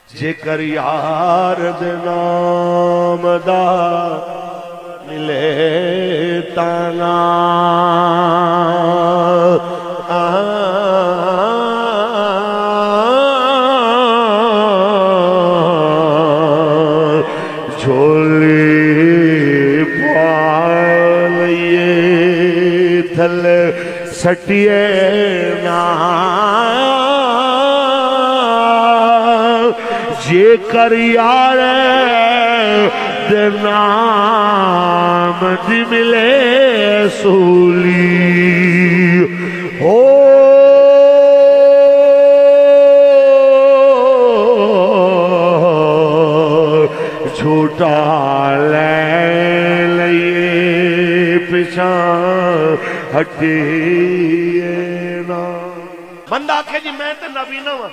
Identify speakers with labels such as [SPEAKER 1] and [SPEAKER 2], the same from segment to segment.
[SPEAKER 1] जेकर यार दे नाम दा मिले ताना सटिए ना जे कर यार दे नाम दी मिले सूली हो झूठा ले लिए पिछा हटे ना। बंदा आखे जी मैं तो नबी ना वा,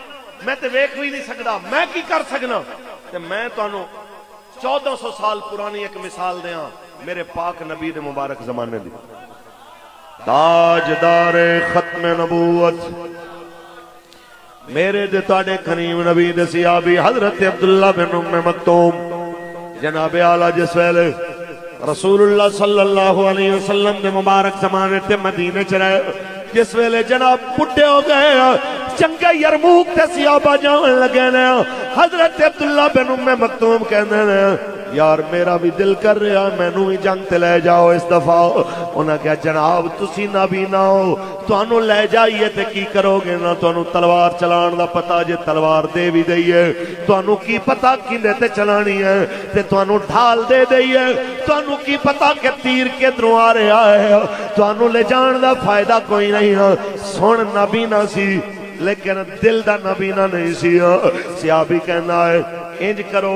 [SPEAKER 1] मैं तो वेख भी नहीं सकता, मैं की कर सकना। ते मैं तुहानू 1400 साल पुरानी एक मिसाल दिया मेरे पाक नबी दे मुबारक जमाने दी। ताजदार खत्म नबूवत मेरे दे तुहाडे करीम नबी दे सियाबी हजरत अब्दुल्ला बिन उम्मे मक्तूम जनाबे आला जिस वेले रसूलुल्लाह सल्लल्लाहु अलैहि वसल्लम दे मुबारक जमाने ते मदीने च रहे, जिस वेले जनाब बुढ़े हो गए, चंगे यरमूक ते सियाबा जावन लगे ने, हजरत अब्दुल्ला बिन उम्मे मक्तूम कहंदे ने यार मेरा भी दिल कर रहा मैनू भी जंग ते ले जाओ इस दफा। उन्हें कहा जनाब तुसी नबी ना हो, तुहानू ले जाइए ते की करोगे ना, तुहानू तलवार चलान दा पता जे तलवार दे भी दईए, तुहानू की पता किंदे ते चलानी है, ते तुहानू ढाल दे दईए, तुहानू की पता कि तीर किधरों आ रहा है, तुहानू ले जान दा फायदा कोई नहीं है। सुन नबी ना सी लेकिन दिल दा नबी ना नहीं सी। सियाबी कहना है इंज करो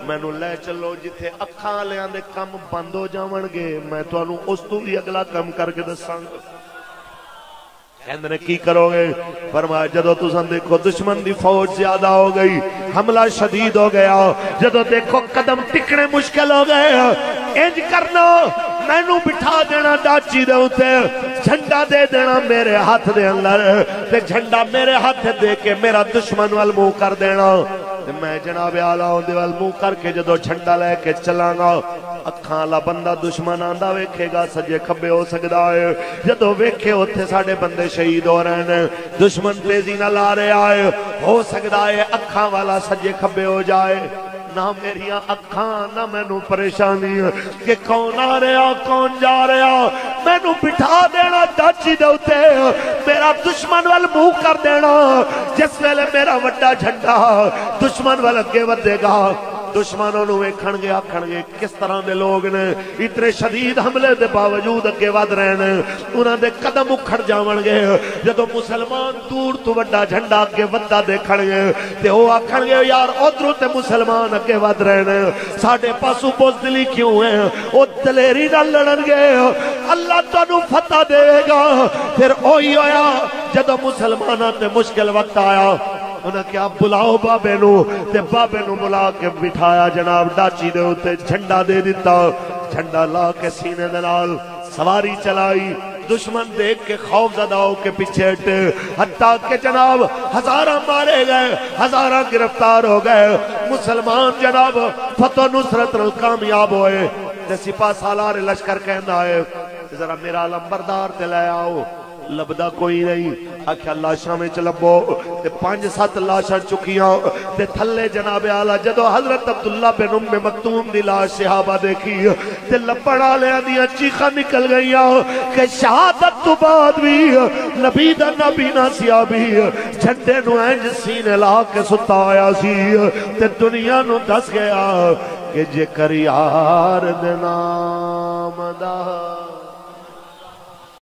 [SPEAKER 1] मैनू ले चलो जिथे अखां वालियां दे कम बंद हो जावणगे, मैं तुहानू उस तों भी अगला कम करके दसांगा। कहंदे ने की करोगे? फरमाया जदों तुसां देखो दुश्मन दी फौज ज्यादा हो गई, हमला शदीद हो गया, जदों देखो कदम टिकने मुश्किल हो गए, इंज करना मैनू बिठा देना डाची दे उत्ते, झंडा दे देना मेरे हाथ दे अंदर, ते झंडा मेरे हाथ दे के मेरा दुश्मन वाल मुंह कर देना, ते मैं जनाबे आला उहदे वाल मुंह करके जदों झंडा लेके चलांगा, अखां वाला बंदा दुश्मन आंदा वेखेगा सज्जे खब्बे हो सकदा है, जदों वेखे उत्थे साडे बंदे शहीद हो रहे हैं, दुश्मन तेजी नाल आ रहा है, हो सकदा है अखां वाला सज्जे खब्बे हो जाए। ना मेरिया अखां ना मैनू परेशानी कि कौन आ रहा कौन जा रहा, मैनू बिठा देना डाची दे उत्ते, मेरा दुश्मन वाल मुंह कर देना, जिस वेले मेरा वड्डा झंडा दुश्मन वाल अगे वधेगा, दुश्मनों नू वेखणगे आखणगे किस तरह के लोग ने, इतने शदीद हमले के बावजूद अगे वध रहे हैं, उन्हां दे कदम उखड़ जावणगे, जदों मुसलमान दूर तो वड्डा झंडा अगे वधदा देखणगे ते ओह आखणगे यार उधरों ते मुसलमान अगे वध रहे हैं, साडे पासों बुज़दिली क्यों है, ओह दलेरी नाल लड़नगे, अल्लाह तुहानू फतह देगा। फिर ओही होया जदों मुसलमानां ते मुश्किल वक्त आया, उन्हें क्या बुलाओ बाबे नू, ते बाबे नू बुला के बिठाया जनाब डाची दे उत्ते, झंडा दे दिता, झंडा ला के सीने दे नाल सवारी चलाई, दुश्मन देख के खौफजदा हो के पीछे हटे, हत्ता के जनाब हजारा मारे गए, हजारा गिरफ्तार हो गए, मुसलमान जनाब फतह नुसरत नाल कामयाब होए, ते सिपा सालार लश्कर कहंदा है जरा मेरा लंबरदार ते ले आओ, लभदा कोई नहीं, आख्या लाशा में लभो, ते 5-7 लाशा चुकियां, ते थले जनाबे आला जदों हजरत अब्दुल्ला बिन उम्मे मक्तूम दी लाश सहाबा देखी, ते लभण वालियां दियां चीखां निकल गईयां कि शहादत तो बाद भी नबी दा नबी ना सियाबी झंडे नू इंज सीने ला के सुता होया सी, ते दुनिया नू दस गया कि जेकर यार दे नाम दा